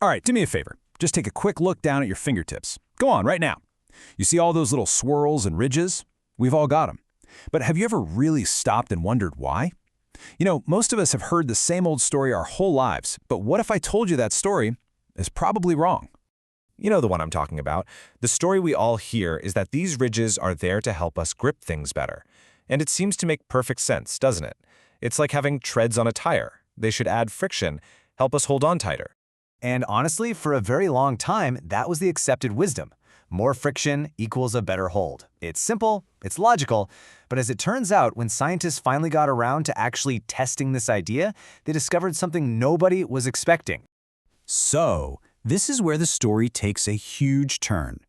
All right, do me a favor. Just take a quick look down at your fingertips. Go on, right now. You see all those little swirls and ridges? We've all got them. But have you ever really stopped and wondered why? You know, most of us have heard the same old story our whole lives, but what if I told you that story is probably wrong? You know the one I'm talking about. The story we all hear is that these ridges are there to help us grip things better. And it seems to make perfect sense, doesn't it? It's like having treads on a tire. They should add friction, help us hold on tighter. And honestly, for a very long time, that was the accepted wisdom. More friction equals a better hold. It's simple, it's logical, but as it turns out, when scientists finally got around to actually testing this idea, they discovered something nobody was expecting. So, this is where the story takes a huge turn.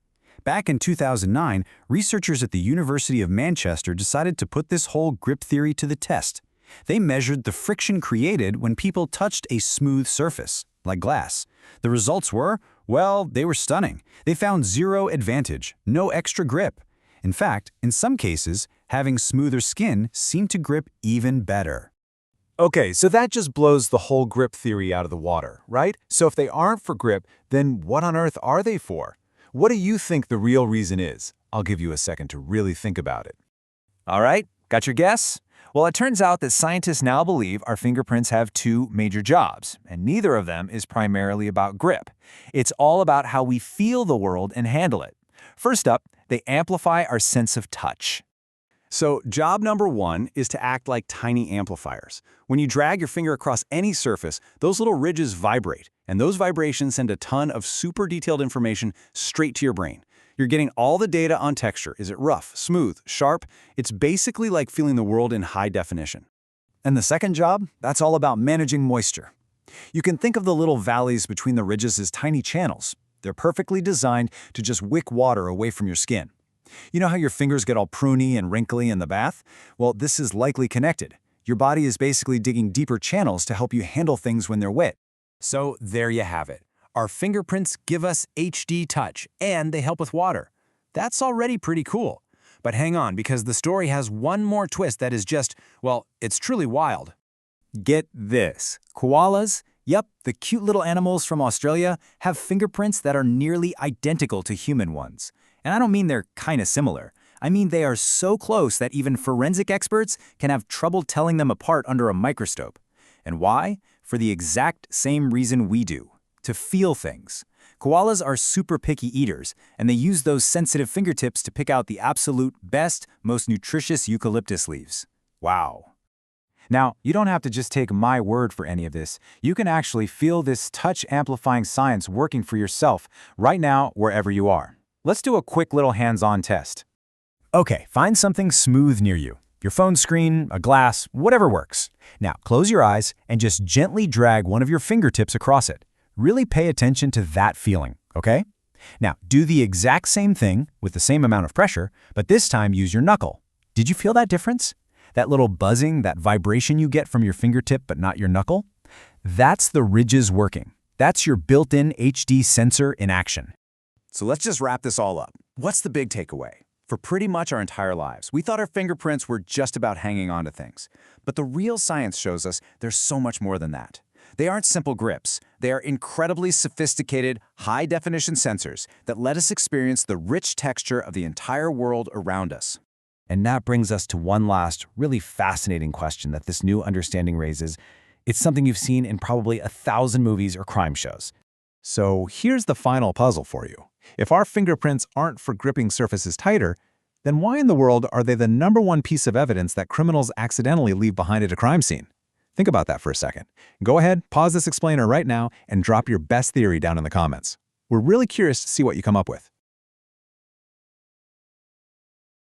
Back in 2009, researchers at the University of Manchester decided to put this whole grip theory to the test. They measured the friction created when people touched a smooth surface, like glass. The results were, well, they were stunning. They found zero advantage, no extra grip. In fact, in some cases, having smoother skin seemed to grip even better. Okay, so that just blows the whole grip theory out of the water, right? So if they aren't for grip, then what on earth are they for? What do you think the real reason is? I'll give you a second to really think about it. All right, got your guess? Well, it turns out that scientists now believe our fingerprints have two major jobs, and neither of them is primarily about grip. It's all about how we feel the world and handle it. First up, they amplify our sense of touch. So, job number one is to act like tiny amplifiers. When you drag your finger across any surface, those little ridges vibrate, and those vibrations send a ton of super detailed information straight to your brain. You're getting all the data on texture. Is it rough, smooth, sharp? It's basically like feeling the world in high definition. And the second job, that's all about managing moisture. You can think of the little valleys between the ridges as tiny channels. They're perfectly designed to just wick water away from your skin. You know how your fingers get all pruny and wrinkly in the bath? Well, this is likely connected. Your body is basically digging deeper channels to help you handle things when they're wet. So there you have it. Our fingerprints give us HD touch, and they help with water. That's already pretty cool. But hang on, because the story has one more twist that is just, well, it's truly wild. Get this. Koalas, yep, the cute little animals from Australia, have fingerprints that are nearly identical to human ones. And I don't mean they're kinda similar. I mean they are so close that even forensic experts can have trouble telling them apart under a microscope. And why? For the exact same reason we do. To feel things. Koalas are super picky eaters, and they use those sensitive fingertips to pick out the absolute best, most nutritious eucalyptus leaves. Wow. Now, you don't have to just take my word for any of this. You can actually feel this touch-amplifying science working for yourself right now, wherever you are. Let's do a quick little hands-on test. Okay, find something smooth near you. Your phone screen, a glass, whatever works. Now, close your eyes and just gently drag one of your fingertips across it. Really pay attention to that feeling, okay? Now, do the exact same thing with the same amount of pressure, but this time use your knuckle. Did you feel that difference? That little buzzing, that vibration you get from your fingertip but not your knuckle? That's the ridges working. That's your built-in HD sensor in action. So let's just wrap this all up. What's the big takeaway? For pretty much our entire lives, we thought our fingerprints were just about hanging on to things. But the real science shows us there's so much more than that. They aren't simple grips. They are incredibly sophisticated, high-definition sensors that let us experience the rich texture of the entire world around us. And that brings us to one last, really fascinating question that this new understanding raises. It's something you've seen in probably 1,000 movies or crime shows. So here's the final puzzle for you. If our fingerprints aren't for gripping surfaces tighter, then why in the world are they the #1 piece of evidence that criminals accidentally leave behind at a crime scene? Think about that for a second. Go ahead, pause this explainer right now, and drop your best theory down in the comments. We're really curious to see what you come up with.